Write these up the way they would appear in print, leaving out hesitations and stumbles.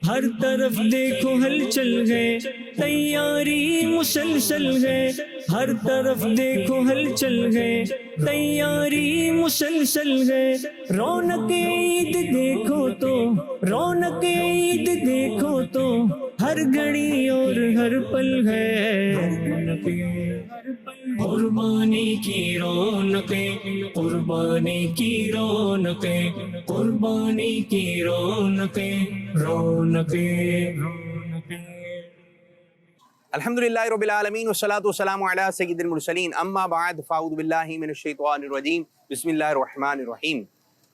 हर तरफ देखो हलचल है, तैयारी मुसलसल है। हर तरफ देखो हलचल है, तैयारी मुसलसल है। रौनक ईद देखो तो, रौनक ईद देखो तो, हर घड़ी और हर पल है। कुर्बानी की रौनकें, कुर्बानी की रौनकें, कुर्बानी की रौनकें, रौनकें, रौनकें। अल्हम्दुलिल्लाहि रब्बिल आलमीन वस्सलातु वस्सलामु अला सय्यिदिल मुरसलीन अम्मा बाद फ़अऊज़ु बिल्लाहि मिनश शैतानिर रजीम बिस्मिल्लाहिर रहमानिर रहीम।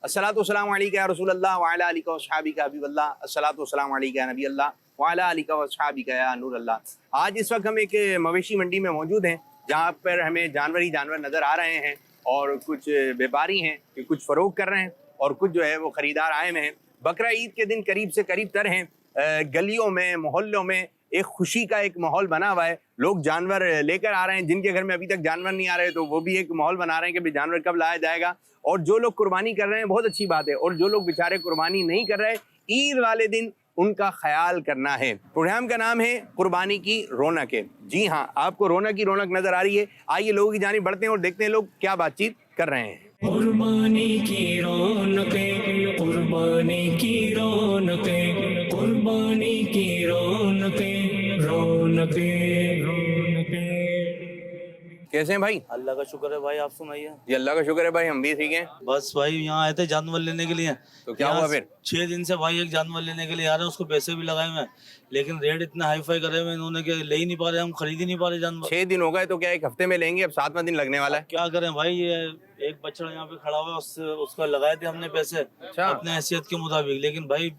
अस्सलातु वस्सलामु अलैका या रसूलल्लाह व अला आलिका व अस्हाबिका हबीबल्लाह। अस्सलातु वस्सलामु अलैका या नबी अल्लाह व अला आलिका व अस्हाबिका या नूर अल्लाह। आज इस वक्त हम एक मवेशी मंडी में मौजूद हैं, जहाँ पर हमें जानवर ही जानवर नज़र आ रहे हैं और कुछ व्यापारी हैं कि कुछ फ़रोख्त कर रहे हैं और कुछ जो है वो ख़रीदार आए हुए हैं। बकरा ईद के दिन करीब से करीब तर हैं। गलियों में, मोहल्लों में एक खुशी का एक माहौल बना हुआ है। लोग जानवर लेकर आ रहे हैं, जिनके घर में अभी तक जानवर नहीं आ रहे तो वो भी एक माहौल बना रहे हैं कि भाई जानवर कब लाया जाएगा। और जो लोग कुर्बानी कर रहे हैं बहुत अच्छी बात है, और जो लोग बेचारे कुर्बानी नहीं कर रहे, ईद वाले दिन उनका ख्याल करना है। प्रोग्राम का नाम है कुर्बानी की रौनकें। जी हाँ, आपको रौनक की रौनक नजर आ रही है। आइए लोगों की जानिब बढ़ते हैं और देखते हैं लोग क्या बातचीत कर रहे हैं। कुर्बानी की रौनकें, कुर्बानी की रौनकें, कुर्बानी की रौनकें, रौनकें, रौनकें। कैसे हैं भाई? अल्लाह का शुक्र है भाई, आप सुनाइए। जी अल्लाह का शुक्र है भाई, हम भी ठीक हैं। बस भाई यहाँ आए थे जानवर लेने के लिए। तो क्या हुआ फिर? 6 दिन से भाई एक जानवर लेने के लिए आ रहे हैं, उसको पैसे भी लगाए हुए हैं, लेकिन रेट इतना हाई फाई करे हुए इन्होंने कि ले ही नहीं पा रहे, हम खरीद ही नहीं पा रहे जानवर। 6 दिन हो गए तो क्या एक हफ्ते में लेंगे? अब 7वां दिन लगने वाला है। क्या करें भाई, ये एक बछड़ा यहाँ पे खड़ा हुआ है, उसका लगाए थे हमने पैसे अपने हैसियत के मुताबिक, लेकिन भाई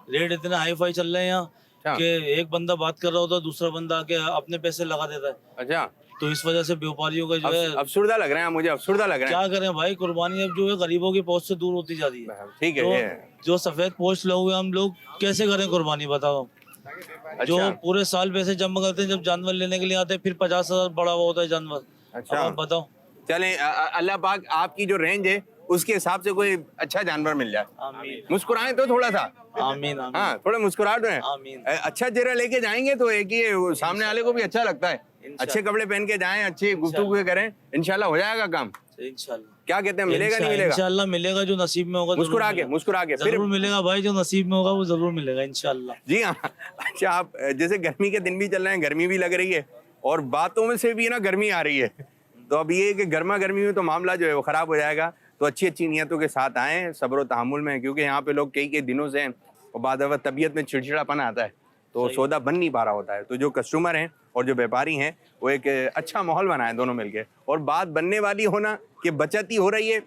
रेट इतने हाई फाई चल रहे हैं यहाँ कि एक बंदा बात कर रहा होता है, दूसरा बंदा आके अपने पैसे लगा देता है। अच्छा, तो इस वजह से व्यापारियों का जो है अफसुर्दा लग रहा है, मुझे अफसुर्दा लग रहा है। क्या करें भाई, कुर्बानी अब जो है गरीबों की पहुंच से दूर होती जा रही है। ठीक है, तो जो सफेद पोस्ट लोग हैं, हम लोग कैसे करें कुर्बानी, बताओ। अच्छा। जो पूरे साल पैसे जमा करते हैं, जब जानवर लेने के लिए आते हैं फिर 50,000 बढ़ा हुआ होता है जानवर। अच्छा, आप बताओ। चलें, अल्लाह पाक आपकी जो रेंज है उसके हिसाब से कोई अच्छा जानवर मिल जाए। आमीन मुस्कुराएं तो थोड़ा सा। आमीन आमीन। हाँ, थोड़ा मुस्कुराहट है। आमीन। अच्छा चेहरा लेके जाएंगे तो एक ही सामने वाले को भी अच्छा लगता है। अच्छे कपड़े पहन के जाएं, अच्छी गुफ्तगू करें, इंशाल्लाह हो जाएगा काम। इंशाल्लाह। क्या कहते हैं, मिलेगा नहीं मिलेगा? इंशाल्लाह मिलेगा, जो नसीब में होगा। मुस्कुरा के फिर जरूर मिलेगा भाई, जो नसीब में होगा वो जरूर मिलेगा इंशाल्लाह। जी हाँ। अच्छा, आप जैसे गर्मी के दिन भी चल रहे हैं, गर्मी भी लग रही है और बातों में से भी ना गर्मी आ रही है, तो अब ये कि गर्मा गर्मी में तो मामला जो है वो खराब हो जाएगा। तो अच्छी अच्छी नियतों के साथ आएँ, सब्र और तहम्मुल में, क्योंकि यहाँ पे लोग कई दिनों से हैं और बाद वक्त तबीयत में चिड़चिड़ापन आता है, तो सौदा बन नहीं पा रहा होता है। तो जो कस्टमर हैं और जो व्यापारी हैं वो एक अच्छा माहौल बनाए दोनों मिलके, और बात बनने वाली होना कि बचत ही हो रही है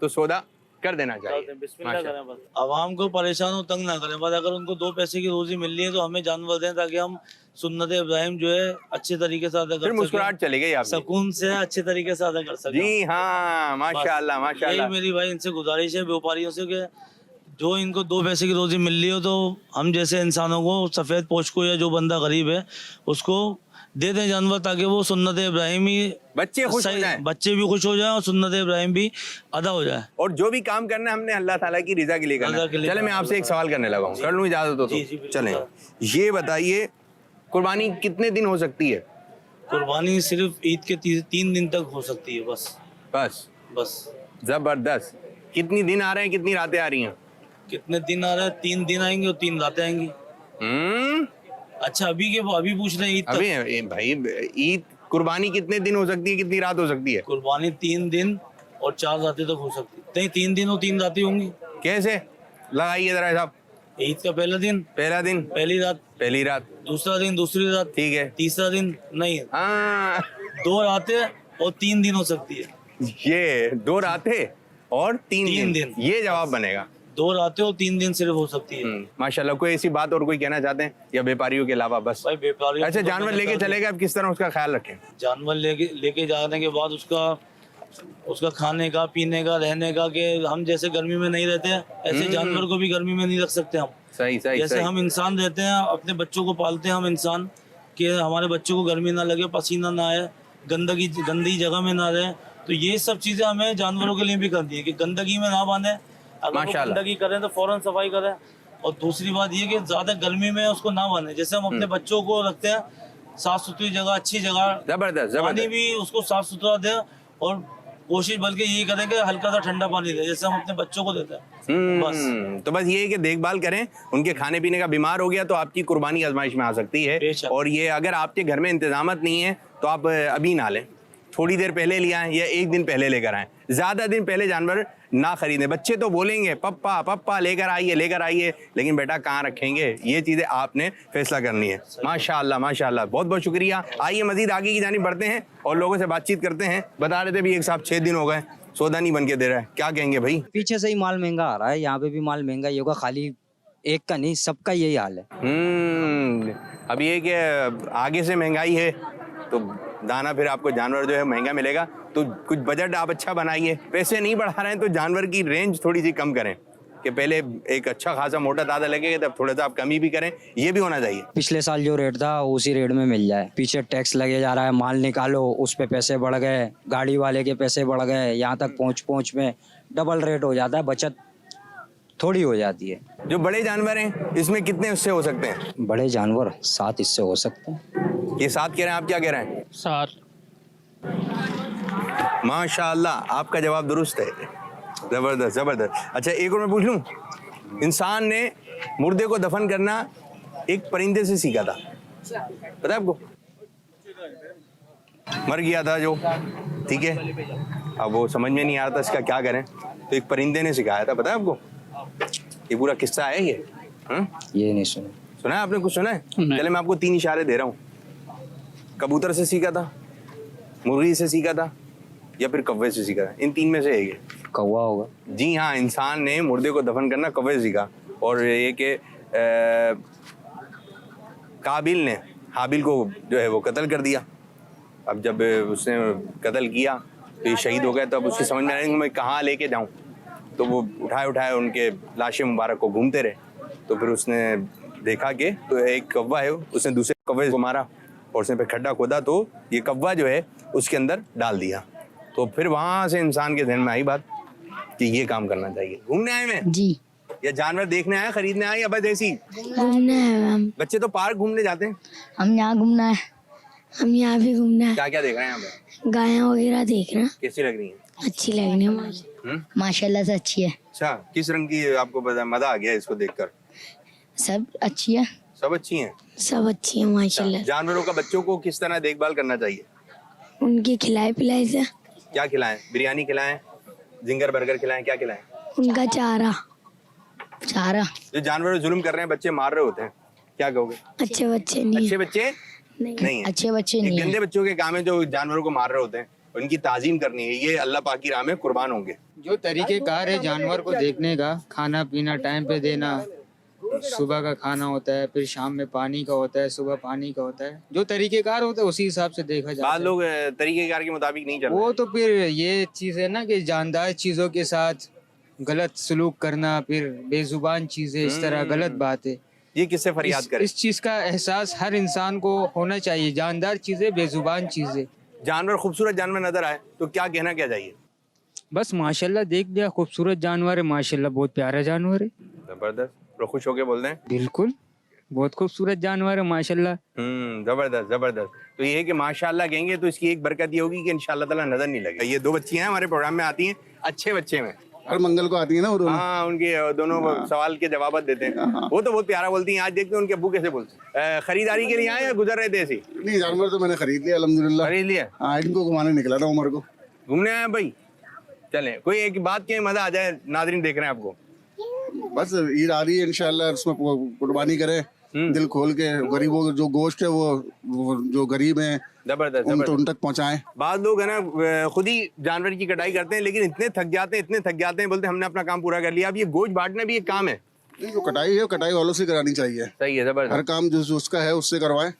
तो सौदा कर देना चाहिए। बिस्मिल्लाह करें बस, आवाम को परेशान हो तंग ना करें बस। अगर उनको 2 पैसे की रोजी मिल रही है तो हमें जानवर दें, ताकि हम सुन्नत इब्राहिम जो है अच्छे तरीके से अदा कर सकें। मुस्कुराहट चली गई आप, सुकून से अच्छे तरीके से अदा कर सकें। जी हाँ, माशाल्लाह माशाल्लाह। मेरी भाई इनसे गुजारिश है व्यापारियों से कि जो इनको 2 पैसे की रोजी मिल रही हो तो हम जैसे इंसानों को, सफेद पोश को, या जो बंदा गरीब है उसको दे दें जानवर, ताकि वो सुन्नत इब्राहिमी बच्चे खुश हो जाएं, बच्चे भी खुश हो जाएं और सुन्नत इब्राहिम भी अदा हो जाए। और जो भी काम करना है हमने अल्लाह ताला की रिजा के लिए करना है। चले, मैं आपसे एक सवाल करने लगा हूँ, कर लूँ इजाजत हो तो? चलें, ये बताइए कुर्बानी कितने दिन हो सकती है? कुर्बानी सिर्फ ईद के 3 दिन तक हो सकती है बस। बस बस। जबरदस्त। कितनी दिन आ रहे हैं, कितनी रातें आ रही हैं? कितने दिन आ रहे हैं? 3 दिन आएंगे और 3 रातें आएंगी। अच्छा, अभी पूछ रहे हैं ईद अभी भाई, ईद कुर्बानी कितने दिन हो सकती है, कितनी रात हो सकती है? कुर्बानी 3 दिन और 4 रातें तक हो सकती है। नहीं, 3 दिन और 3 रातें होंगी। कैसे लगाइए जरा साहब। ईद का पहला दिन पहली रात, दूसरा दिन दूसरी रात, ठीक है, तीसरा दिन नहीं, हाँ 2 रातें और 3 दिन हो सकती है। ये 2 रातें और 3 दिन, ये जवाब बनेगा। 2 रातें और 3 दिन सिर्फ हो सकती है। माशाल्लाह। कोई ऐसी बात और कोई कहना चाहते हैं या व्यापारियों के अलावा? बस भाई व्यापारियों। अच्छा, जानवर लेके चले गए, अब किस तरह उसका ख्याल रखें? जानवर लेके जाने के बाद उसका खाने का, पीने का, रहने का, कि हम जैसे गर्मी में नहीं रहते ऐसे जानवर को भी गर्मी में नहीं रख सकते हम। सही जैसे हम इंसान रहते हैं, अपने बच्चों को पालते हैं हम इंसान, कि हमारे बच्चों को गर्मी ना लगे, पसीना ना आए, गंदी जगह में ना रहे। तो ये सब चीजें हमें जानवरों के लिए भी करती है कि गंदगी में ना बांधे। अगर वो गंदगी करें तो फौरन सफाई करें, और दूसरी बात ये कि ज्यादा गर्मी में उसको ना बने, जैसे हम अपने बच्चों को रखते हैं साफ सुथरी जगह, अच्छी जगह, जबरदस्त पानी जबरदस्त। भी उसको साफ सुथरा दे, और कोशिश बल्कि यही करें कि हल्का सा ठंडा पानी दे जैसे हम अपने बच्चों को देते हैं बस। तो बस ये है कि देखभाल करें उनके खाने पीने का। बीमार हो गया तो आपकी कुर्बानी आजमाइश में आ सकती है। बेशक। और ये अगर आपके घर में इंतजामत नहीं है तो आप अभी ना लें, थोड़ी देर पहले ले आएं या एक दिन पहले लेकर आएं। ज्यादा दिन पहले जानवर ना खरीदें। बच्चे तो बोलेंगे पप्पा पप्पा लेकर आइए, लेकिन बेटा कहाँ रखेंगे, ये चीजें आपने फैसला करनी है। माशाअल्लाह माशाअल्लाह, बहुत बहुत शुक्रिया। आइए मजीद आगे की जानिब बढ़ते हैं और लोगों से बातचीत करते हैं। बता रहे थे भी एक साहब 6 दिन हो गए सौदा नहीं बन के दे रहा है, क्या कहेंगे भाई? पीछे से ही माल महंगा आ रहा है, यहाँ पे भी माल महंगा ही होगा, खाली एक का नहीं सबका यही हाल है। अब ये कि आगे से महंगाई है तो दाना फिर आपको जानवर जो है महंगा मिलेगा, तो कुछ बजट आप अच्छा बनाइए। पैसे नहीं बढ़ा रहे हैं तो जानवर की रेंज थोड़ी सी कम करें कि पहले एक अच्छा खासा मोटा ताजा लगेगा तब थोड़ा सा आप कमी भी करें, ये भी होना चाहिए। पिछले साल जो रेट था उसी रेट में मिल जाए। पीछे टैक्स लगे जा रहा है, माल निकालो उस पे पैसे बढ़ गए, गाड़ी वाले के पैसे बढ़ गए, यहाँ तक पहुँच में डबल रेट हो जाता है, बचत थोड़ी हो जाती है। जो बड़े जानवर हैं इसमें कितने उससे हो सकते हैं? बड़े जानवर 7 इससे हो सकते हैं। ये 7 कह रहे हैं, आप क्या कह रहे हैं? 7। माशाअल्लाह, आपका जवाब दुरुस्त है। जबरदस्त जबरदस्त। अच्छा एक और मैं पूछ लूं, इंसान ने मुर्दे को दफन करना एक परिंदे से सीखा था, पता है आपको? मर गया था जो, ठीक है, अब वो समझ में नहीं आ रहा था इसका क्या करें, तो एक परिंदे ने सिखाया था, पता है आपको? ये पूरा किस्सा है ये। ये नहीं सुना। सुना है आपने? कुछ सुना है? चले मैं आपको 3 इशारे दे रहा हूँ। कबूतर से सीखा था, मुर्गी से सीखा था, या फिर कौवे से सीखा था। इन 3 में से एक है। कौवा होगा। जी हाँ, इंसान ने मुर्दे को दफन करना कौवे से सीखा। और ये कि काबिल ने हाबिल को जो है वो कत्ल कर दिया। अब जब उसने कत्ल किया तो ये शहीद हो गया, तो अब उसकी समझ में आ रही मैं कहाँ लेके जाऊँ, तो वो उठाए उनके लाशें मुबारक को घूमते रहे। तो फिर उसने देखा कि तो एक कौवा है, उसने दूसरे कौवे को मारा और उसने फिर खड्डा खोदा तो ये कौवा जो है उसके अंदर डाल दिया। तो फिर वहाँ से इंसान के ध्यान में आई बात कि ये काम करना चाहिए। घूमने आए मैं जी, या जानवर देखने आए, खरीदने आए, या बस ऐसी? घूमना है मैम। बच्चे तो पार्क घूमने जाते हैं, हम यहाँ घूमना है, हम यहाँ भी घूमना है। क्या क्या देख रहे हैं यहाँ पे? गायें वगैरह देख रहे हैं, कैसी लग रही हैं? अच्छी लग रही है माशाल्लाह से अच्छी है। अच्छा, किस रंग की आपको मजा आ गया इसको देखकर? सब अच्छी है, सब अच्छी हैं। सब अच्छी है माशाल्लाह। जानवरों का बच्चों को किस तरह देखभाल करना चाहिए? उनकी खिलाए पिलाई से। क्या खिलाएं? बिरयानी खिलाएं, जिंगर बर्गर खिलाएं, क्या खिलाएं? उनका चारा। जो जानवर जुल्म कर रहे हैं, बच्चे मार रहे होते हैं, क्या कहोगे? अच्छे बच्चे नहीं अच्छे है। बच्चे नहीं है। अच्छे बच्चे ये नहीं गंदे है। बच्चों के काम है जो जानवरों को मार रहे होते हैं, उनकी ताजीम करनी है। ये अल्लाह पाक की राह में कुर्बान होंगे। जो तरीकेकार है जानवर को देखने का, खाना पीना टाइम पे देना, सुबह का खाना होता है, फिर शाम में पानी का होता है, सुबह पानी का होता है, जो तरीकेकार होता है उसी हिसाब से देखा जाता बाद है। लोग तरीकेकार के मुताबिक नहीं चल रहे। वो तो फिर ये चीज है ना कि जानदार चीजों के साथ गलत सलूक करना, फिर बेजुबान चीजें, इस तरह गलत बात है। ये किससे फरियाद करें? इस चीज का एहसास हर इंसान को होना चाहिए, जानदार चीजें, बेजुबान चीजें। जानवर खूबसूरत जानवर नजर आए तो क्या कहना क्या चाहिए? बस माशाल्लाह देख लिया, खूबसूरत जानवर है, माशाल्लाह बहुत प्यारा जानवर है। जबरदस्त, तो खुश होके बोल दें बिल्कुल, बहुत खूबसूरत जानवर है माशाल्लाह। जबरदस्त जबरदस्त। तो ये है कि माशाल्लाह कहेंगे तो इसकी एक बरकत ये होगी कि इंशाल्लाह ताला नजर नहीं लगेगा। ये 2 बच्चियां हैं हमारे प्रोग्राम में आती हैं, अच्छे बच्चे में हर मंगल को आती है ना वो दोनों। हाँ, उनके दोनों सवाल के जवाब देते हैं। वो तो बहुत प्यारा बोलती हैं। आज देखते हैं उनके अब्बू कैसे बोलते हैं। खरीदारी के लिए आए या गुजर रहे थे ऐसे? नहीं, जानवर तो मैंने खरीद लिया अल्हम्दुलिल्लाह। खरीद लिया? हाँ, इनको घुमाने निकला था उमर को। घूमने आए भाई? चले, कोई एक बात के मजा आ जाए, नाज़रीन देख रहे हैं आपको। बस ईद आ रही है इंशाल्लाह, उसमें कुर्बानी करें दिल खोल के। गरीबों को जो गोश्त है वो जो गरीब हैं जबरदस्त उन तक पहुँचाएं। बाद लोग है ना खुद ही जानवर की कटाई करते हैं, लेकिन इतने थक जाते हैं, बोलते हैं हमने अपना काम पूरा कर लिया। अब ये गोश्त बांटना भी एक काम है। नहीं, जो कटाई है कटाई वालों से करानी चाहिए। सही है, जबरदस्त। हर काम जो उसका है उससे करवाएं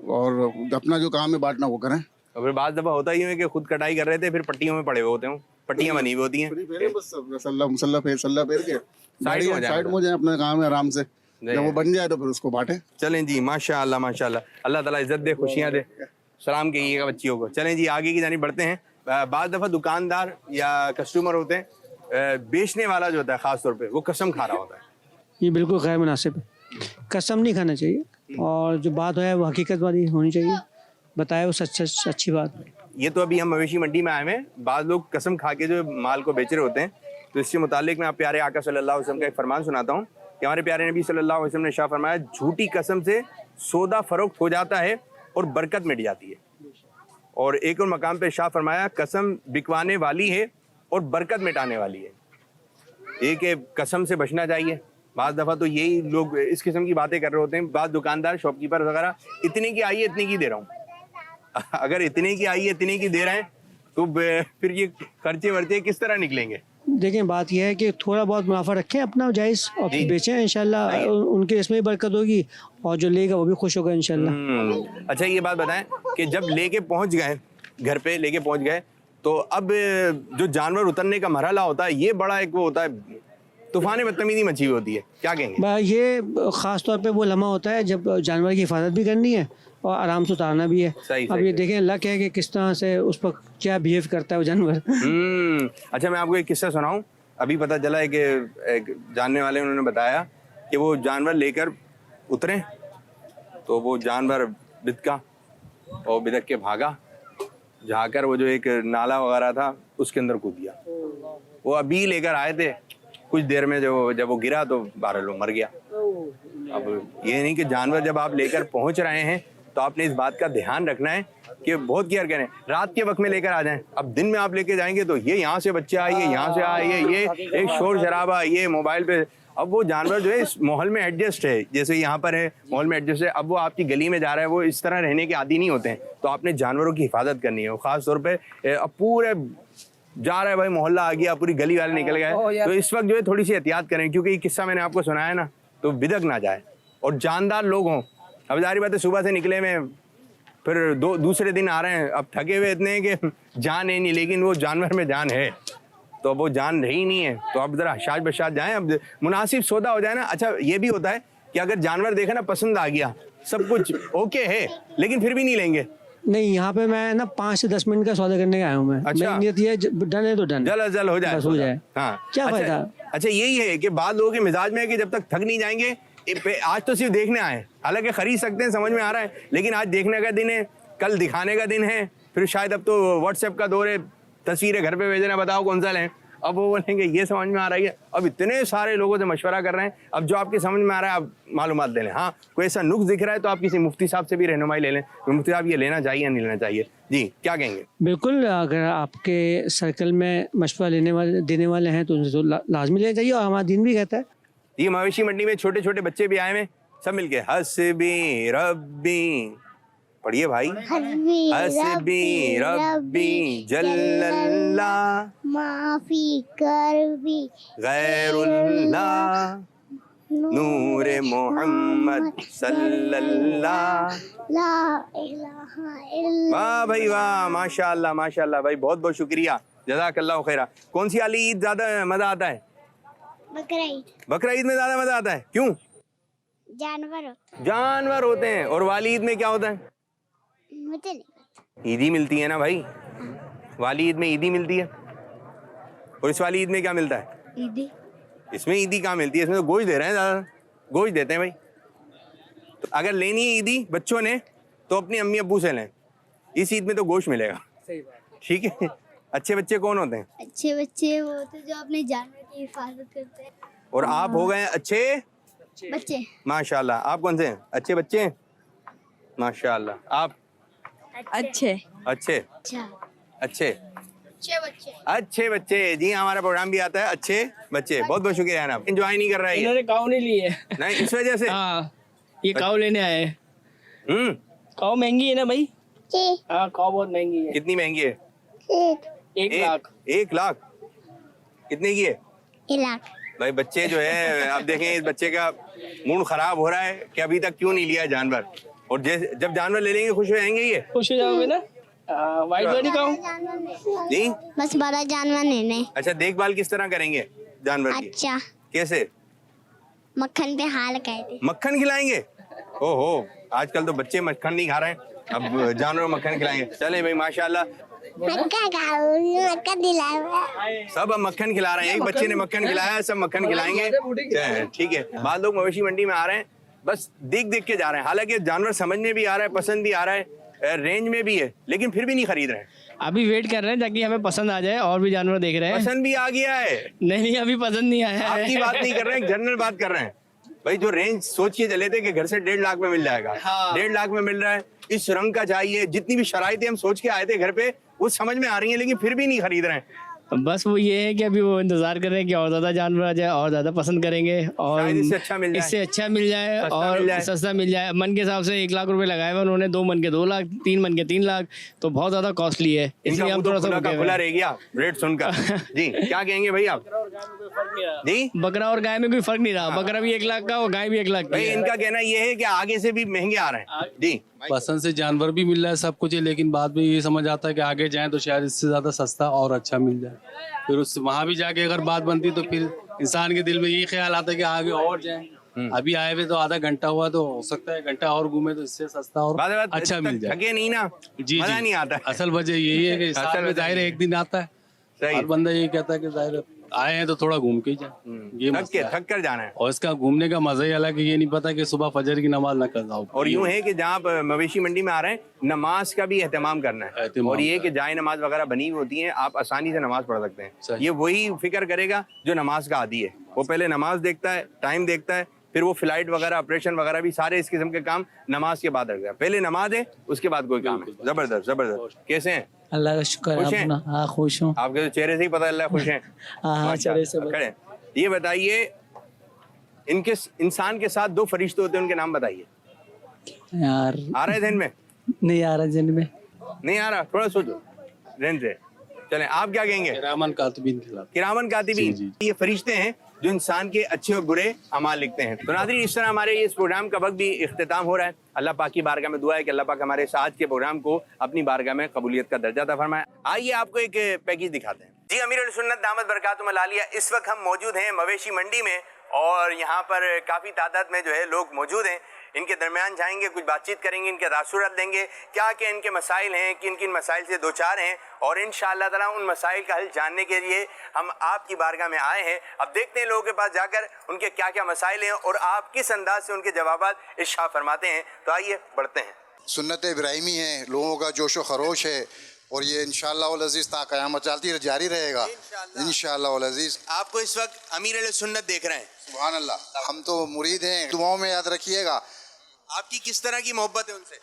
और अपना जो काम है बांटना वो करें। और फिर बाद दफा होता ही है कि खुद कटाई कर रहे थे, फिर पट्टियों में पड़े हुए होते हैं, पट्टियां बनी हुई होती हैं। सल्ला फेर के साइड में जाए, अपना काम है आराम से। जब वो बन जाए तो फिर उसको बांटे। चलें जी, माशाअल्लाह माशाअल्लाह, अल्लाह ताला इज्जत दे, खुशियां दे। सलाम कहिएगा बच्चियों को। चलें जी, आगे की जानिब बढ़ते हैं। बाद दफ़ा दुकानदार या कस्टमर होते हैं, बेचने वाला जो होता है ख़ास तौर पे वो कसम खा रहा होता है ये बिल्कुल गैर मुनासिब है। कसम नहीं खाना चाहिए और जो बात है वो हकीकत वाली होनी चाहिए, बताए वो सच सच अच्छी बात है। ये तो अभी हम मवेशी मंडी में आए हैं, बाद लोग कसम खा के जो माल को बेच रहे होते हैं, तो इससे मुतालिक मैं आप प्यारे आका सल्लल्लाहु अलैहि वसल्लम का एक फरमान सुनाता हूँ कि हमारे प्यारे नबी सल्लल्लाहु अलैहि वसल्लम ने शाह फरमाया, झूठी कसम से सौदा फरोख्त हो जाता है और बरकत मिट जाती है। और एक और मकाम पे शाह फरमाया, कसम बिकवाने वाली है और बरकत मिटाने वाली है। एक कसम से बचना चाहिए। बाज़ दफ़ा तो यही लोग इस किस्म की बातें कर रहे होते हैं, बाज़ दुकानदार शॉपकीपर वगैरह, इतने की आई है इतने की दे रहा हूँ। अगर इतने की आई है इतने की दे रहे हैं तो फिर ये खर्चे वर्चे किस तरह निकलेंगे? देखें बात यह है कि थोड़ा बहुत मुनाफा रखें अपना जायज़ और फिर बेचें, इंशाल्लाह उनके इसमें भी बरकत होगी और जो लेगा वो भी खुश होगा इंशाल्लाह। अच्छा ये बात बताएं कि जब लेके पहुंच गए घर पे, लेके पहुंच गए, तो अब जो जानवर उतरने का मरहला होता है, ये बड़ा एक वो होता है, तूफान बदतमीजी मची हुई होती है, क्या कहेंगे? ये ख़ास तौर पे वो लम्हा होता है जब जानवर की हिफाजत भी करनी है और आराम से उतारना भी है। अब ये देखें लक है कि किस तरह से उस पर क्या बिहेव करता है वो जानवर। अच्छा मैं आपको एक किस्सा सुनाऊं। अभी पता चला है कि एक जानने वाले उन्होंने बताया कि वो जानवर लेकर उतरे तो वो जानवर बिदका और बिदक के भागा, जाकर वो जो एक नाला वगैरह था उसके अंदर कूद गया। वो अभी लेकर आए थे, कुछ देर में जब वो गिरा तो 12 लोग मर गया। अब ये नहीं कि जानवर जब आप लेकर पहुंच रहे हैं तो आपने इस बात का ध्यान रखना है कि बहुत केयर करें, रात के वक्त में लेकर आ जाएं। अब दिन में आप लेके जाएंगे तो ये यहाँ से बच्चे आए, ये यहाँ से आए, ये एक शोर शराबा, ये मोबाइल पे। अब वो जानवर जो है इस माहौल में एडजस्ट है, जैसे यहाँ पर है माहौल में एडजस्ट है, अब वो आपकी गली में जा रहा है, वो इस तरह रहने के आदी नहीं होते हैं। तो आपने जानवरों की हिफाजत करनी है, ख़ास तौर पर अब पूरे जा रहा है भाई, मोहल्ला आ गया, पूरी गली वाले निकल गए, तो इस वक्त जो है थोड़ी सी एहतियात करें, क्योंकि ये किस्सा मैंने आपको सुनाया ना, तो बिदक ना जाए और जानदार लोग हों। अब जारी बात है सुबह से निकले में फिर दूसरे दिन आ रहे हैं, अब थके हुए इतने हैं कि जान है नहीं, लेकिन वो जानवर में जान है, तो अब वो जान रही नहीं है, तो अब ज़रा शाज बशाज जाएँ, अब मुनासिब सौदा हो जाए ना। अच्छा ये भी होता है कि अगर जानवर देखे ना पसंद आ गया, सब कुछ ओके है, लेकिन फिर भी नहीं लेंगे। नहीं, यहाँ पे मैं ना 5 से 10 मिनट का सौदा करने आया हूँ मैं। अच्छा। नियत ये डन है तो डन, जल हो जाए, बस हो जाए। हाँ क्या अच्छा, फायदा? अच्छा यही है कि बाद लोगों के मिजाज में है कि जब तक थक नहीं जाएंगे, आज तो सिर्फ देखने आए, हालांकि खरीद सकते हैं, समझ में आ रहा है, लेकिन आज देखने का दिन है, कल दिखाने का दिन है, फिर शायद अब तो व्हाट्सएप का दौर है, तस्वीरें घर पे भेजना, बताओ कौन सा लें। अब वो बोलेंगे ये समझ में आ रही है। अब इतने सारे लोगों से मशवरा कर रहे हैं, अब जो आपकी समझ में आ रहा है आप मालूमात ले लें। हाँ कोई ऐसा नुक्स दिख रहा है तो आप किसी मुफ्ती साहब से भी रहनुमाई ले लें, मुफ्ती साहब ये लेना चाहिए या नहीं लेना चाहिए। जी क्या कहेंगे? बिल्कुल, अगर आपके सर्कल में मशवरा देने वाले हैं तो उनसे तो लाजमी लेना चाहिए, और हमारा दिन भी कहता है। ये मवेशी मंडी में छोटे छोटे बच्चे भी आए हैं, सब मिलके हस्बी रब्बी, पढ़िए भाई, हस्बी रब्बी जल्लल्लाह माफी कर भी गैरुल्लाह नूरे मोहम्मद सल्लल्लाह। ला इलाहा इल्लल्लाह। वाह भाई वाह, माशाअल्लाह माशाअल्लाह भाई, बहुत बहुत शुक्रिया, जज़ाकल्लाह खैरा। कौन सी वाली ईद ज़्यादा मज़ा आता है? बकरा ईद। बकरा ईद में ज़्यादा मज़ा आता है, क्यों? जानवर होते हैं। और वाली ईद में क्या होता है? मुझे नहीं पता। ईदी मिलती है ना भाई, वाली ईद में ईदी मिलती है, और इस वाली ईद में क्या मिलता है? ईदी। इसमें ईदी कहाँ मिलती है? इसमें तो गोश्त दे रहे हैं, ज़्यादा गोश्त देते हैं भाई। तो अगर लेनी है ईदी बच्चों ने तो अपनी अम्मी अब्बू से लें, इस ईद में तो गोश्त मिलेगा। सही बात, ठीक है। अच्छे बच्चे कौन होते हैं? अच्छे बच्चे वो होते हैं जो अपने जानवर की हिफाजत करते हैं। और आप हो गए अच्छे बच्चे। माशाल्लाह। आप कौन से हैं? अच्छे बच्चे हैं माशाल्लाह। आप? अच्छे अच्छे अच्छा अच्छे बच्चे। अच्छे बच्चे। जी हमारा प्रोग्राम भी आता है अच्छे बच्चे। बहुत बहुत शुक्रिया जनाब। एंजॉय नहीं कर रहा है ये? इन्होंने काऊ नहीं ली है। नहीं, इस वजह से? हाँ, ये काऊ लेने आए। काऊ महंगी है ना भाई? हाँ, काऊ बहुत महंगी है। कितनी महंगी है? 1 लाख। 1 लाख? कितने की है? 1 लाख। भाई बच्चे जो है, आप देखें इस बच्चे का मूड खराब हो रहा है कि अभी तक क्यों नहीं लिया जानवर, और जब जानवर ले लेंगे खुश हो जाएंगे। ये खुश हो जाओगे ना? वाइट वाली काऊ जी, बस बड़ा जानवर लेने। अच्छा देखभाल किस तरह करेंगे जानवर की? अच्छा, कैसे? मक्खन पे हाल कहते। मक्खन खिलाएंगे? ओहो, आजकल तो बच्चे मक्खन नहीं खा रहे हैं, अब जानवर मक्खन खिलाएंगे। चले भाई माशाल्लाह। मक्का दिलाया। सब अब मक्खन खिला रहे हैं, एक बच्चे ने मक्खन खिलाया है, सब मक्खन खिलाएंगे। ठीक है, बाद लोग मवेशी मंडी में आ रहे हैं, बस देख देख के जा रहे हैं। हालांकि जानवर समझ में भी आ रहा है, पसंद भी आ रहा है, रेंज में भी है, लेकिन फिर भी नहीं खरीद रहे हैं। अभी वेट कर रहे हैं ताकि हमें पसंद आ जाए, और भी जानवर देख रहे हैं। पसंद भी आ गया है? नहीं, अभी पसंद नहीं आया है। आपकी बात नहीं कर रहे हैं, जनरल बात कर रहे हैं। भाई जो रेंज सोच के चले थे कि घर से 1.5 लाख में मिल जाएगा, 1.5 लाख में मिल रहा है, इस रंग का चाहिए, जितनी भी शराइतें हम सोच के आए थे घर पे वो समझ में आ रही हैं, लेकिन फिर भी नहीं खरीद रहे हैं। बस वो ये है कि अभी वो इंतजार कर रहे हैं कि और ज्यादा जानवर आ जाए, और ज्यादा पसंद करेंगे, और शायद इससे अच्छा मिल जाए, इससे अच्छा मिल जाए, सस्ता और मिल जाए। सस्ता मिल जाए। मन के हिसाब से 1 लाख रुपए लगाए हुए उन्होंने, 2 मन के 2 लाख, 3 मन के 3 लाख, तो बहुत ज्यादा कॉस्टली है, इसलिए हम थोड़ा सा रुके हुए खुला हैं। रह गया रेट सुनकर। जी क्या कहेंगे भाई आप? जी बकरा और गाय में कोई फर्क नहीं रहा, बकरा भी 1 लाख का और गाय भी 1 लाख भाई की है। इनका कहना ये है कि आगे से भी महंगे आ रहे हैं। जी पसंद से जानवर भी मिल रहा है, सब कुछ है, लेकिन बाद में ये समझ आता है कि आगे जाएं तो शायद इससे ज्यादा सस्ता और अच्छा मिल जाए। फिर उस वहां भी जाके अगर बात बनती तो फिर इंसान के दिल में ये ख्याल आता है कि आगे और जाएं। अभी आए हुए तो आधा घंटा हुआ, तो हो सकता है घंटा और घूमे तो इससे सस्ता और अच्छा मिल जाए। थके नहीं ना? जी मजा जी, नहीं आता। असल वजह यही है कि साल में जाहिर है एक दिन आता है, सही। हर बंदा यही कहता है कि जाहिर है आए हैं तो थोड़ा घूम के ही जाए। ये मसला है। थक कर जाना है। और इसका घूमने का मजा ही अलग है, ये नहीं पता कि सुबह फजर की नमाज ना कर जाओ। और यूं है कि जहाँ आप मवेशी मंडी में आ रहे हैं, नमाज का भी एहतमाम करना है। एहतमाम और ये कि जाए नमाज वगैरह बनी हुई होती हैं, आप आसानी से नमाज पढ़ सकते हैं। सही। ये वही फिक्र करेगा जो नमाज का आदी है। वो पहले नमाज देखता है, टाइम देखता है, फिर वो फ्लाइट वगैरह, ऑपरेशन वगैरह भी सारे इस किस्म के काम नमाज के बाद रखता है। पहले नमाज है, उसके बाद कोई काम है। जबरदस्त जबरदस्त। कैसे हैं? अल्लाह का शुक्र खुश हैं? है। हाँ, खुश हूँ। आपके तो चेहरे से ही पता अल्लाह खुश हैं। हाँ, चेहरे से खड़े हैं। ये बताइए, इनके इंसान के साथ 2 फरिश्ते होते हैं, उनके नाम बताइए। यार आ रहे ध्यान में? नहीं आ रहा जन में। नहीं आ रहा, थोड़ा सोचो ध्यान से। चलें, आप क्या कहेंगे? किरामन कातिबीन खिलाफ। किरामन कातिबीन, जी, ये फरिश्ते हैं जो इंसान के अच्छे और बुरे अमाल लिखते हैं। तो नाज़रीन, इस तरह हमारे इस प्रोग्राम का वक्त भी इख्तिताम हो रहा है। अल्लाह पाक की बारगाह में दुआ है कि अल्लाह पाक हमारे साथ के प्रोग्राम को अपनी बारगाह में कबूलियत का दर्जा अता फरमाए। आइए आपको एक पैकेज दिखाते हैं। जी, अमीर सुन्नत दामद बरकातुहू आलिया, इस वक्त हम मौजूद हैं मवेशी मंडी में, और यहाँ पर काफ़ी तादाद में जो है लोग मौजूद हैं। इनके दरमियान जाएंगे, कुछ बातचीत करेंगे, इनके तासुरात लेंगे, क्या क्या इनके मसाइल हैं, किन किन मसाइल से दो चार हैं, और इंशाअल्लाह ताला उन मसाइल का हल जानने के लिए हम आपकी बारगाह में आए हैं। अब देखते हैं लोगों के पास जाकर उनके क्या क्या मसाइल हैं और आप किस अंदाज से उनके जवाबात इरशाद फरमाते हैं। तो आइए बढ़ते हैं। सुन्नत इब्राहिमी है, लोगों का जोश व खरोश है, और ये इंशाअल्लाह वल अज़ीज़ ता क़यामत चलती जारी रहेगा इंशाअल्लाह वल अज़ीज़। आपको इस वक्त अमीर सुन्नत देख रहे हैं। सुभान अल्लाह, हम तो मुरीद हैं, दुआओं में याद रखिएगा। आपकी किस तरह की मोहब्बत है उनसे?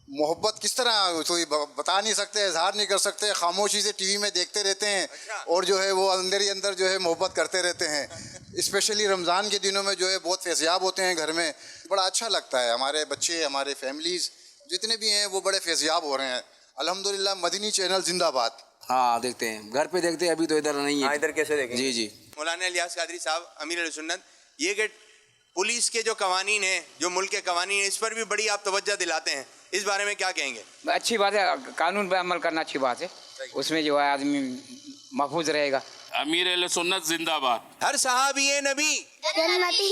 मोहब्बत किस तरह तो बता नहीं सकते, इजहार नहीं कर सकते, खामोशी से टीवी में देखते रहते हैं। अच्छा। और जो है वो अंदर ही अंदर जो है मोहब्बत करते रहते हैं। स्पेशली रमज़ान के दिनों में जो है बहुत फैज़याब होते हैं घर में, बड़ा अच्छा लगता है। हमारे बच्चे, हमारे फैमिलीज़ जितने भी हैं वो बड़े फैज़याब हो रहे हैं। अल्हम्दुलिल्लाह, मदनी चैनल जिंदाबाद। हाँ, देखते हैं, घर पे देखते हैं, अभी तो इधर नहीं है। इधर कैसे देखें? जी जी। मौलाना इलियास कादरी साहब, अमीर सुन्नत, ये कि पुलिस के जो कवानीन हैं, जो मुल्क के कवानीन हैं, इस पर भी बड़ी आप तवज्जो दिलाते हैं, इस बारे में क्या कहेंगे? अच्छी बात है, कानून पे अमल करना अच्छी बात है, उसमें जो है आदमी महफूज रहेगा। अमीर सुन्नत जिंदाबाद। हर सहाबी नबी जन्नती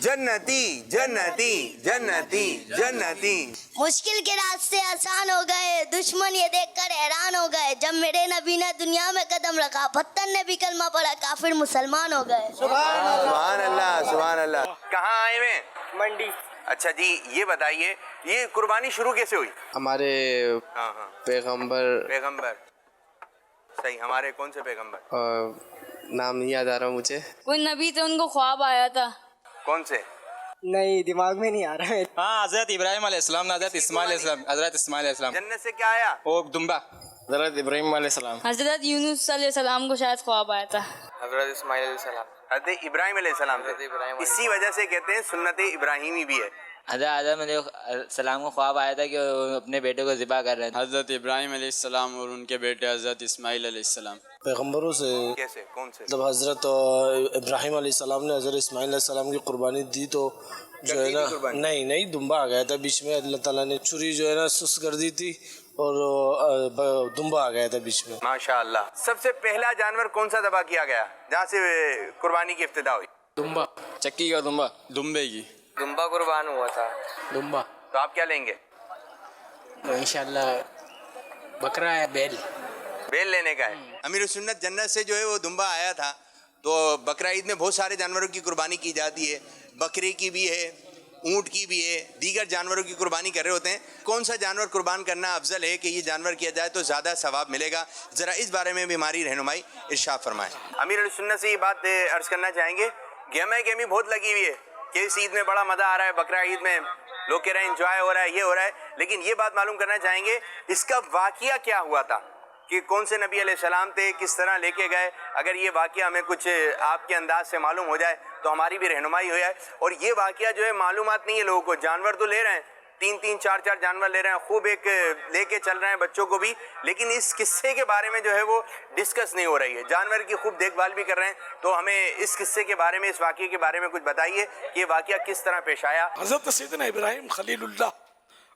जन्नती जन्नती जन्नती जन्नती। मुश्किल के रास्ते आसान हो गए, दुश्मन ये देखकर हैरान हो गए। जब मेरे नबी ने दुनिया में कदम रखा, पत्थर ने भी कलमा पढ़ा, काफिर मुसलमान हो गए। सुभान अल्लाह, सुभान अल्लाह। कहाँ आए हुए? मंडी। अच्छा जी, ये बताइए, ये कुर्बानी शुरू कैसे हुई? हमारे पैगंबर। सही, हमारे कौन से पैगंबर? नाम नहीं याद आ रहा मुझे। कोई नबी थे, उनको ख्वाब आया था। कौन से? नहीं, दिमाग में नहीं आ रहा है। हाँ, हजरत इब्राहिम अलैहिस्सलाम, हजरत इस्माइल अलैहिस्सलाम। जन्नत से क्या आया? वो दुम्बा। हजरत इब्राहिम अलैहिस्सलाम। हजरत यूनुस अलैहिस्सलाम को शायद ख्वाब आया था। हजरत इस्माइल अलैहिस्सलाम। हजरत इब्राहिम अलैहिस्सलाम से। इसी वजह से कहते हैं सुन्नत इब्राहिमी भी है। हजरत आदम सलाम को ख्वाब आया था कि वो अपने बेटे को ज़िबा कर रहे थे। हजरत इब्राहिम अलैहिस्सलाम और उनके बेटे हजरत इस्माइल अलैहिस्सलाम। पैगंबरों से कैसे, कौन से? जब हजरत इब्राहिम अलैहिस्सलाम ने हजरत इस्माइल अलैहिस्सलाम की कुर्बानी दी तो जो है ना, नहीं दुम्बा आ गया था बीच में। अल्लाह ताला ने छुरी जो है ना सुस्त कर दी थी और दुम्बा आ गया था बीच में। माशाअल्लाह। सबसे पहला जानवर कौन सा दबा किया गया जहाँ से कुर्बानी की इब्तिदा हुई? दुम्बा। चक्की का दुम्बा, दुम्बे की दुम्बा कुर्बान हुआ था। दुम्बा। तो आप क्या लेंगे? तो इंशाल्लाह बकरा है, बैल। बेल लेने का है। अमीर सुन्नत जन्नत से जो है वो दुम्बा आया था, तो बकरा ईद में बहुत सारे जानवरों की कुर्बानी की जाती है, बकरे की भी है, ऊँट की भी है, दीगर जानवरों की कुर्बानी कर रहे होते हैं। कौन सा जानवर कुर्बान करना अफजल है कि ये जानवर किया जाए तो ज़्यादा सवाब मिलेगा, ज़रा इस बारे में भी हमारी रहनुमाई इरशाद फरमाएं। अमीर सुन्नत से ये बात अर्ज़ करना चाहेंगे, गेमी बहुत लगी हुई है कि इस ईद में बड़ा मज़ा आ रहा है, बकरा ईद में लोग कह रहे हैं इंजॉय हो रहा है, ये हो रहा है, लेकिन ये बात मालूम करना चाहेंगे इसका वाक़या क्या हुआ था, कि कौन से नबी अलैहिस्सलाम थे, किस तरह लेके गए। अगर ये वाक़या हमें कुछ आपके अंदाज से मालूम हो जाए तो हमारी भी रहनुमाई हो जाए। और ये वाक़या जो है मालूमात नहीं है लोगों को, जानवर तो ले रहे हैं, 3-3, 4-4 जानवर ले रहे हैं, खूब एक लेके चल रहे हैं बच्चों को भी, लेकिन इस किस्से के बारे में जो है वो डिस्कस नहीं हो रही है। जानवर की खूब देखभाल भी कर रहे हैं, तो हमें इस किस्से के बारे में, इस वाक़ये के बारे में कुछ बताइए कि ये वाक़या किस तरह पेश आया। हज़रत सैयदना इब्राहीम खलीलुल्लाह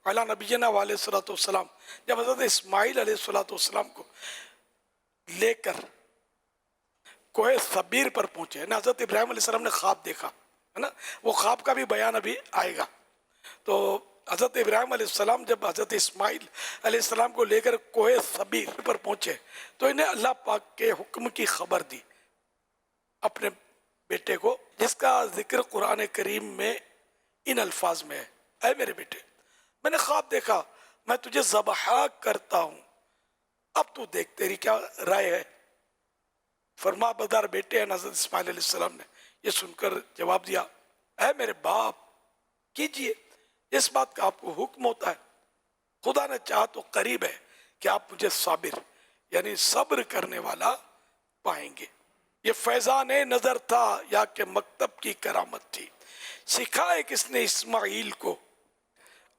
अला नबीना वालेस्सलाम जब हज़रत इस्माइल अलैहिस्सलाम को लेकर कोहे सबीर पर पहुंचे ना, हज़रत इब्राहीम अलैहिस्सलाम ने ख्वाब देखा है ना, वो ख्वाब का भी बयान अभी आएगा। तो हज़रत इब्राहीम अलैहिस्सलाम जब हज़रत इस्माइल अलैहिस्सलाम को लेकर कोहे सबीर पर पहुंचे तो इन्हें अल्लाह पाक के हुक्म की खबर दी अपने बेटे को, जिसका जिक्र कुरान करीम में इन अल्फाज में है, ऐ मेरे बेटे मैंने ख्वाब देखा, मैं तुझे ज़बह करता हूँ, अब तू देख तेरी क्या राय है। फरमा बरदार बेटे हैं हज़रत इस्माइल अलैहिस्सलाम ने ये सुनकर जवाब दिया, ऐ मेरे बाप कीजिए, इस बात का आपको हुक्म होता है, खुदा ने चाहा तो करीब है कि आप मुझे साबिर यानी सब्र करने वाला पाएंगे। ये फैजान नजर था या के मकतब की करामत थी, सिखाए किसने इस्माइल को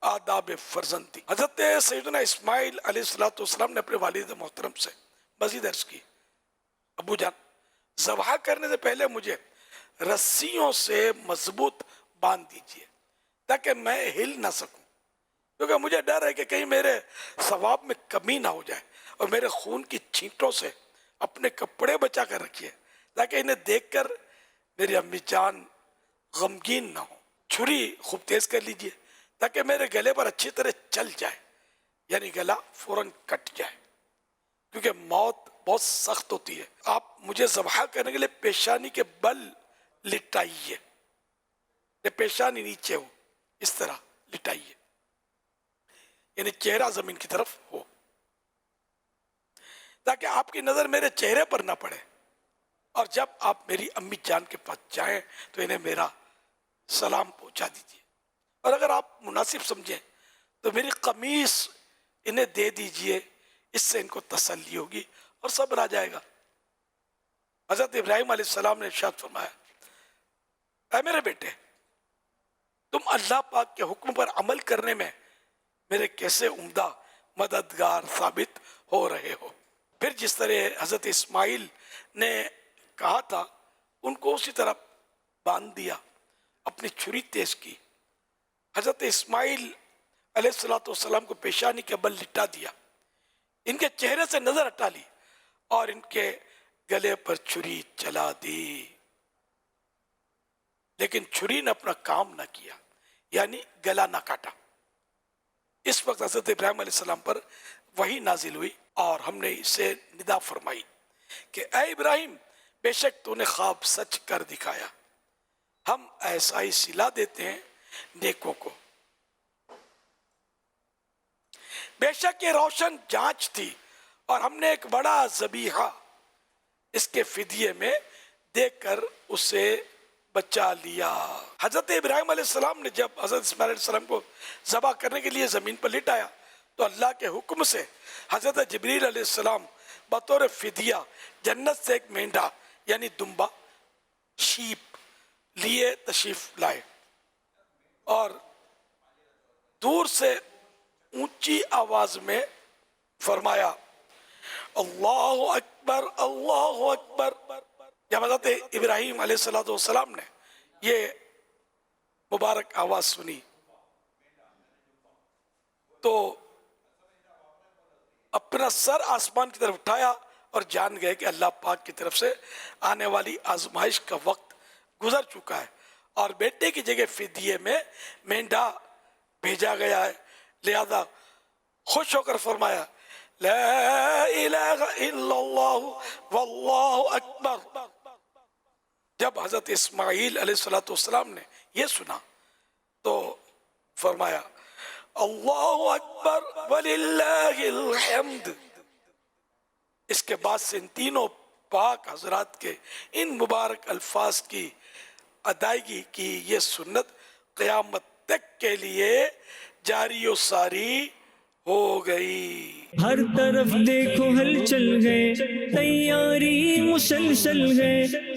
आदाब फर्जंदी। हजरत सैयदना इस्माइल अलैहिस्सलाम ने अपने वालिद मोहतरम से मजीद अर्ज की, अबू जान ज़बह करने से पहले मुझे रस्सियों से मजबूत बांध दीजिए ताकि मैं हिल ना सकूं, क्योंकि मुझे डर है कि कहीं मेरे सवाब में कमी ना हो जाए, और मेरे खून की छींटों से अपने कपड़े बचा कर रखिए ताकि इन्हें देखकर मेरी अम्मी जान गमगीन ना हो। छुरी खूब तेज कर लीजिए ताकि मेरे गले पर अच्छी तरह चल जाए, यानी गला फौरन कट जाए, क्योंकि मौत बहुत सख्त होती है। आप मुझे ज़बह करने के लिए पेशानी के बल लिटाइए, पेशानी नीचे हो इस तरह लिटाइए, यानी चेहरा जमीन की तरफ हो, ताकि आपकी नजर मेरे चेहरे पर ना पड़े। और जब आप मेरी अम्मी जान के पास जाएं तो इन्हें मेरा सलाम पहुंचा दीजिए, और अगर आप मुनासिब समझें तो मेरी कमीज इन्हें दे दीजिए, इससे इनको तसल्ली होगी और सब्र आ जाएगा। हजरत इब्राहीम अलैहिस्सलाम ने इरशाद फरमाया, ऐ मेरे बेटे तुम अल्लाह पाक के हुक्म पर अमल करने में मेरे कैसे उम्दा मददगार साबित हो रहे हो। फिर जिस तरह हजरत इस्माइल ने कहा था उनको उसी तरह बांध दिया, अपनी छुरी तेज की, हजरत इस्माइल अलैहिस्सलाम को पेशानी के बल लिटा दिया, इनके चेहरे से नजर हटा ली और इनके गले पर छुरी चला दी, लेकिन छुरी ने अपना काम ना किया, यानी गला ना काटा। इस वक्त हजरत इब्राहीम अलैहिस्सलाम पर वही नाजिल हुई और हमने इसे निदा फरमाई कि ऐ इब्राहिम बेशक तूने ख्वाब सच कर दिखाया, हम ऐसा ही सिला देते हैं नेकों को। बेशक ये रोशन जांच थी और हमने एक बड़ा ज़बीहा इसके फिदिये में देकर उसे बचा लिया। हजरत इब्राहीम अलैहिस्सलाम ने जब हजरत इस्माइल अलैहिस्सलाम को ज़बह करने के लिए ज़मीन पर लिटाया तो अल्लाह के हुक्म से हजरत जिब्रील अलैहिस्सलाम बतौर फिदिया जन्नत से एक मेंढा यानी दुम्बा शीप लिए तशरीफ लाए और दूर से ऊंची आवाज में फरमाया, अल्लाहु अकबर अल्लाहु अकबर। जब हज़रत इब्राहीम अलैहिस्सलाम ने ये मुबारक आवाज सुनी तो अपना सर आसमान की तरफ उठाया और जान गए कि अल्लाह पाक की तरफ से आने वाली आजमाइश का वक्त गुजर चुका है और बेटे की जगह फिदिये में मेंढा भेजा गया है। लिहाजा खुश होकर फरमाया, ला इलाहा इल्लल्लाह वल्लाहु अकबर। जब हजरत इस्माईल अलैहिस्सलाम ने ये सुना तो फरमाया अल्लाहु अकबर वलिल्लाहिल हम्द। इसके बाद से इन तीनों पाक हजरात के इन मुबारक अल्फाज की अदायगी की ये सुन्नत क़यामत तक के लिए जारी और सारी हो गई। हर तरफ देखो हलचल है, तैयारी मुसलसल है।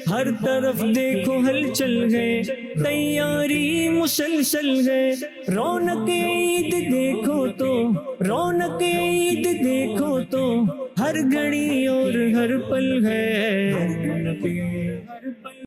हर तरफ देखो हलचल है, तैयारी मुसलसल है। रौनक ईद देखो तो, रौनक ईद देखो तो, हर घड़ी और हर पल है।